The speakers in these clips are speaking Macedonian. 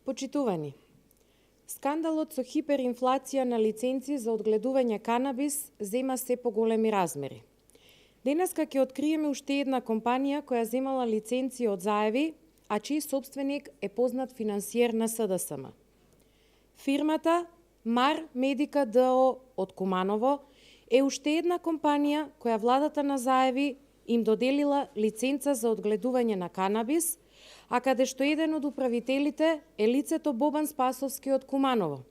Почитувани, скандалот со хиперинфлација на лиценци за одгледување канабис зема се поголеми размери. Денеска ќе откриеме уште една компанија која земала лиценци од заеви, а чиј собственик е познат финансиер на СДСМ. Фирмата Mar Medica ДО од Куманово е уште една компанија која владата на заеви им доделила лиценца за одгледување на канабис, а каде што еден од управителите е лицето Бобан Спасовски од Куманово.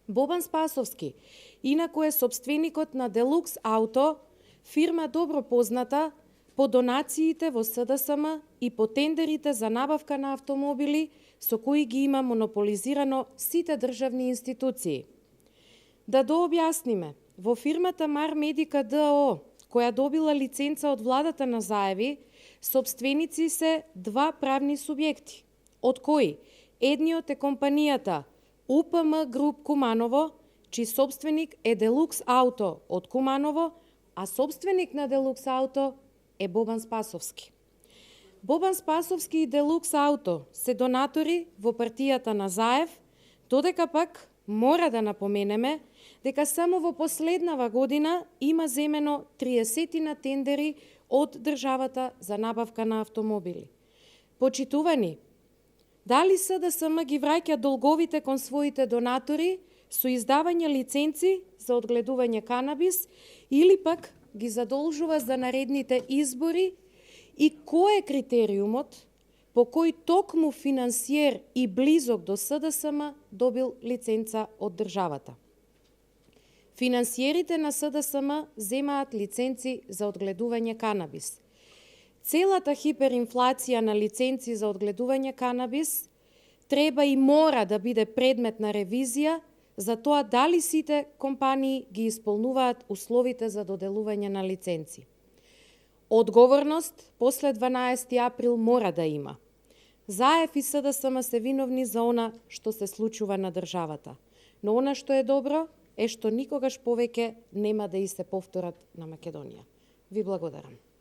Бобан Спасовски инаку е сопственикот на Делукс Ауто, фирма добро позната по донациите во СДСМ и по тендерите за набавка на автомобили со кои ги има монополизирано сите државни институции. Да дообјасниме, во фирмата Mar Medica ДО, која добила лиценца од владата на заеви, сопственици се два правни субјекти, од кои едниот е компанијата УПМ Груп Куманово, чиј сопственик е Делукс Ауто од Куманово, а сопственик на Делукс Ауто е Бобан Спасовски. Бобан Спасовски и Делукс Ауто се донатори во партијата на Заев, додека пак мора да напоменеме дека само во последнава година има земено 30 на тендери од државата за набавка на автомобили. Почитувани, дали СДСМ ги враќа долговите кон своите донатори со издавање лиценци за одгледување канабис или пак ги задолжува за наредните избори и кој е критериумот по кој токму финансиер и близок до СДСМ добил лиценца од државата. Финансиерите на СДСМ земаат лиценци за одгледување канабис. Целата хиперинфлација на лиценци за одгледување канабис треба и мора да биде предмет на ревизија за тоа дали сите компании ги исполнуваат условите за доделување на лиценци. Одговорност после 12 април мора да има. Заев и СДСМ се виновни за она што се случува на државата, но она што е добро е што никогаш повеќе нема да и се повторат на Македонија. Ви благодарам.